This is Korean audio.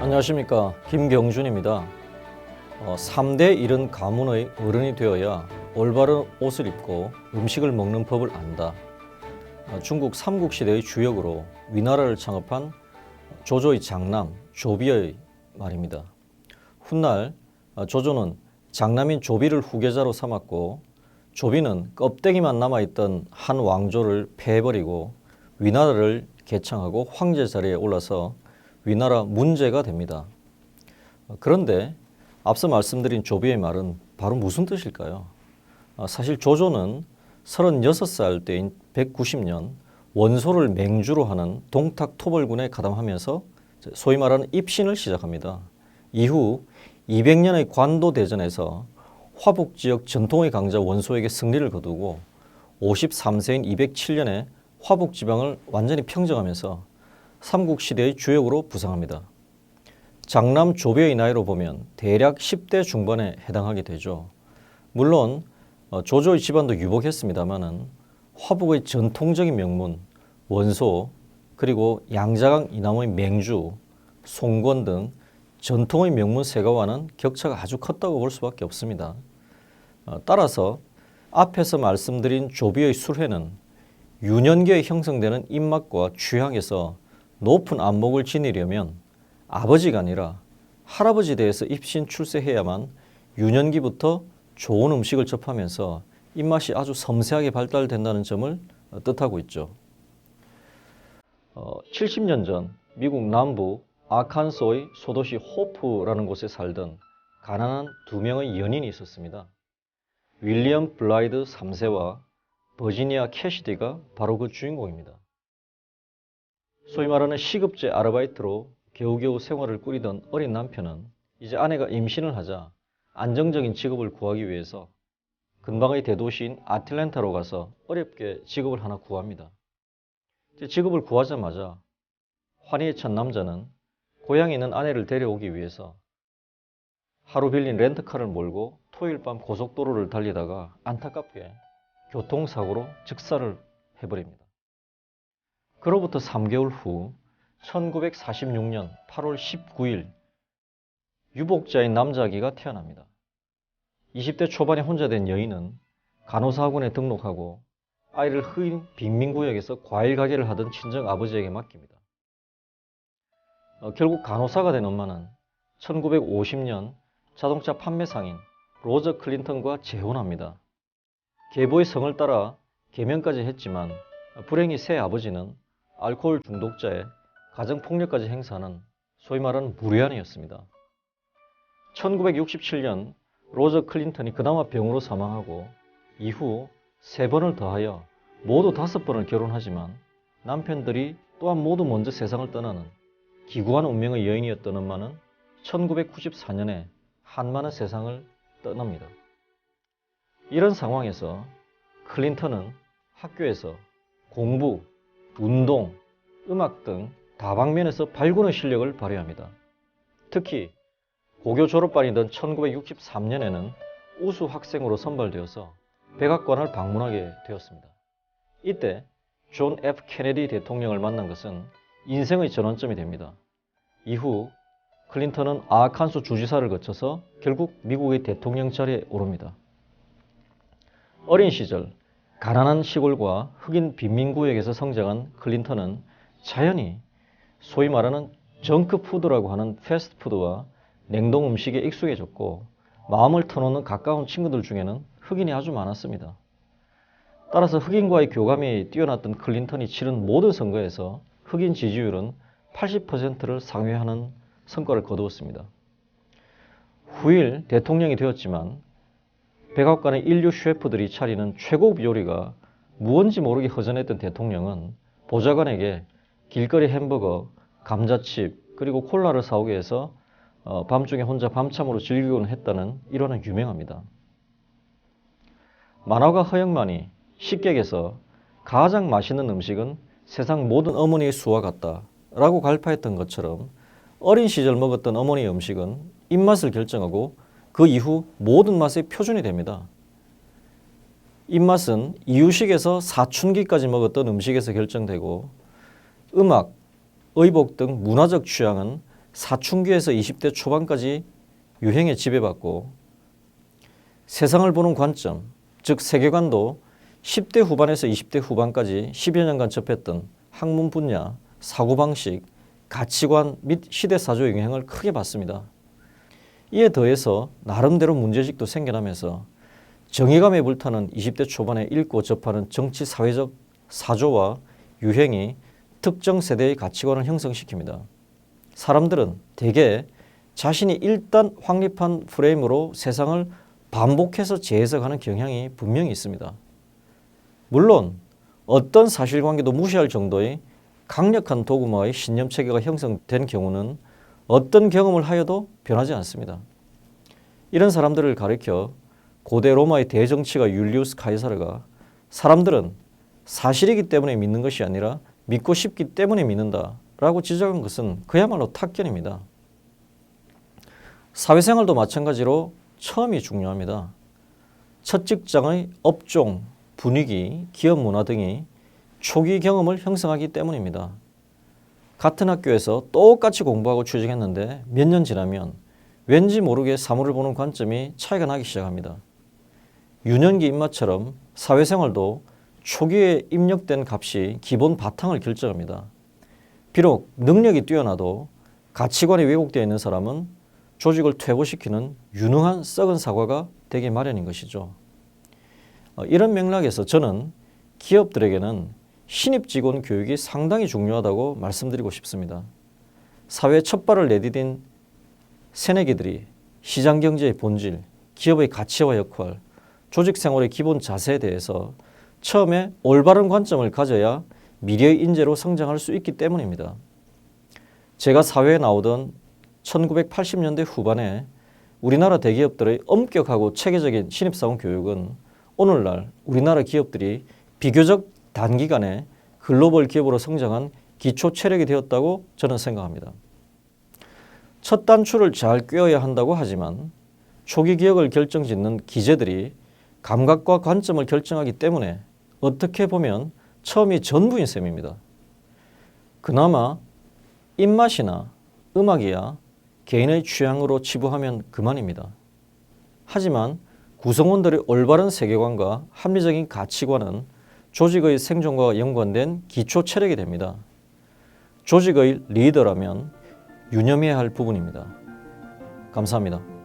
안녕하십니까, 김경준입니다. 3대 이른 가문의 어른이 되어야 올바른 옷을 입고 음식을 먹는 법을 안다. 중국 삼국시대의 주역으로 위나라를 창업한 조조의 장남 조비의 말입니다. 훗날 조조는 장남인 조비를 후계자로 삼았고, 조비는 껍데기만 남아있던 한 왕조를 패해버리고 위나라를 개창하고 황제 자리에 올라서 위나라 문제가 됩니다. 그런데 앞서 말씀드린 조비의 말은 바로 무슨 뜻일까요? 사실 조조는 36살 때인 190년 원소를 맹주로 하는 동탁 토벌군에 가담하면서 소위 말하는 입신을 시작합니다. 이후 200년의 관도 대전에서 화북 지역 전통의 강자 원소에게 승리를 거두고 53세인 207년에 화북 지방을 완전히 평정하면서 삼국시대의 주역으로 부상합니다. 장남 조비의 나이로 보면 대략 10대 중반에 해당하게 되죠. 물론 조조의 집안도 유복했습니다마는 화북의 전통적인 명문 원소, 그리고 양자강 이남의 맹주, 송건 등 전통의 명문 세가와는 격차가 아주 컸다고 볼 수밖에 없습니다. 따라서 앞에서 말씀드린 조비의 술회는 유년기에 형성되는 입맛과 취향에서 높은 안목을 지니려면 아버지가 아니라 할아버지 대에서 입신 출세해야만 유년기부터 좋은 음식을 접하면서 입맛이 아주 섬세하게 발달된다는 점을 뜻하고 있죠. 70년 전 미국 남부 아칸소의 소도시 호프라는 곳에 살던 가난한 두 명의 연인이 있었습니다. 윌리엄 블라이드 3세와 버지니아 캐시디가 바로 그 주인공입니다. 소위 말하는 시급제 아르바이트로 겨우겨우 생활을 꾸리던 어린 남편은 이제 아내가 임신을 하자 안정적인 직업을 구하기 위해서 근방의 대도시인 아틀랜타로 가서 어렵게 직업을 하나 구합니다. 직업을 구하자마자 환희에 찬 남자는 고향에 있는 아내를 데려오기 위해서 하루 빌린 렌트카를 몰고 토요일 밤 고속도로를 달리다가 안타깝게 교통사고로 즉사를 해버립니다. 그로부터 3개월 후 1946년 8월 19일 유복자인 남자아기가 태어납니다. 20대 초반에 혼자 된 여인은 간호사학원에 등록하고 아이를 흑인 빈민구역에서 과일 가게를 하던 친정 아버지에게 맡깁니다. 결국 간호사가 된 엄마는 1950년 자동차 판매상인 로저 클린턴과 재혼합니다. 계보의 성을 따라 계면까지 했지만 불행히 새 아버지는 알코올 중독자에 가정폭력까지 행사하는 소위 말하는 무례한이었습니다. 1967년 로저 클린턴이 그나마 병으로 사망하고 이후 3번을 더하여 모두 5번을 결혼하지만 남편들이 또한 모두 먼저 세상을 떠나는 기구한 운명의 여인이었던 엄마는 1994년에 한많은 세상을 떠납니다. 이런 상황에서 클린턴은 학교에서 공부, 운동, 음악 등 다방면에서 발군의 실력을 발휘합니다. 특히 고교 졸업반이던 1963년에는 우수 학생으로 선발되어서 백악관을 방문하게 되었습니다. 이때 존 F. 케네디 대통령을 만난 것은 인생의 전환점이 됩니다. 이후 클린턴은 아칸소 주지사를 거쳐서 결국 미국의 대통령 자리에 오릅니다. 어린 시절 가난한 시골과 흑인 빈민구역에서 성장한 클린턴은 자연히 소위 말하는 정크푸드라고 하는 패스트푸드와 냉동 음식에 익숙해졌고 마음을 터놓는 가까운 친구들 중에는 흑인이 아주 많았습니다. 따라서 흑인과의 교감이 뛰어났던 클린턴이 치른 모든 선거에서 흑인 지지율은 80%를 상회하는 성과를 거두었습니다. 후일 대통령이 되었지만 백악관의 인류 셰프들이 차리는 최고급 요리가 무언지 모르게 허전했던 대통령은 보좌관에게 길거리 햄버거, 감자칩, 그리고 콜라를 사오게 해서 밤중에 혼자 밤참으로 즐기곤 했다는 일화는 유명합니다. 만화가 허영만이 식객에서 가장 맛있는 음식은 세상 모든 어머니의 수와 같다 라고 갈파했던 것처럼 어린 시절 먹었던 어머니의 음식은 입맛을 결정하고 그 이후 모든 맛의 표준이 됩니다. 입맛은 이유식에서 사춘기까지 먹었던 음식에서 결정되고 음악, 의복 등 문화적 취향은 사춘기에서 20대 초반까지 유행에 지배받고 세상을 보는 관점, 즉 세계관도 10대 후반에서 20대 후반까지 10여 년간 접했던 학문 분야, 사고방식, 가치관 및 시대사조의 영향을 크게 받습니다. 이에 더해서 나름대로 문제식도 생겨나면서 정의감에 불타는 20대 초반에 읽고 접하는 정치 사회적 사조와 유행이 특정 세대의 가치관을 형성시킵니다. 사람들은 대개 자신이 일단 확립한 프레임으로 세상을 반복해서 재해석하는 경향이 분명히 있습니다. 물론 어떤 사실관계도 무시할 정도의 강력한 도구마의 신념체계가 형성된 경우는 어떤 경험을 하여도 변하지 않습니다. 이런 사람들을 가리켜 고대 로마의 대정치가 율리우스 카이사르가 사람들은 사실이기 때문에 믿는 것이 아니라 믿고 싶기 때문에 믿는다라고 지적한 것은 그야말로 탁견입니다. 사회생활도 마찬가지로 처음이 중요합니다. 첫 직장의 업종, 분위기, 기업 문화 등이 초기 경험을 형성하기 때문입니다. 같은 학교에서 똑같이 공부하고 취직했는데 몇 년 지나면 왠지 모르게 사물을 보는 관점이 차이가 나기 시작합니다. 유년기 입맛처럼 사회생활도 초기에 입력된 값이 기본 바탕을 결정합니다. 비록 능력이 뛰어나도 가치관이 왜곡되어 있는 사람은 조직을 퇴보시키는 유능한 썩은 사과가 되기 마련인 것이죠. 이런 맥락에서 저는 기업들에게는 신입 직원 교육이 상당히 중요하다고 말씀드리고 싶습니다. 사회에 첫 발을 내디딘 새내기들이 시장 경제의 본질, 기업의 가치와 역할, 조직 생활의 기본 자세에 대해서 처음에 올바른 관점을 가져야 미래의 인재로 성장할 수 있기 때문입니다. 제가 사회에 나오던 1980년대 후반에 우리나라 대기업들의 엄격하고 체계적인 신입사원 교육은 오늘날 우리나라 기업들이 비교적 단기간에 글로벌 기업으로 성장한 기초 체력이 되었다고 저는 생각합니다. 첫 단추를 잘 꿰어야 한다고 하지만 초기 기억을 결정짓는 기재들이 감각과 관점을 결정하기 때문에 어떻게 보면 처음이 전부인 셈입니다. 그나마 입맛이나 음악이야 개인의 취향으로 치부하면 그만입니다. 하지만 구성원들의 올바른 세계관과 합리적인 가치관은 조직의 생존과 연관된 기초 체력이 됩니다. 조직의 리더라면 유념해야 할 부분입니다. 감사합니다.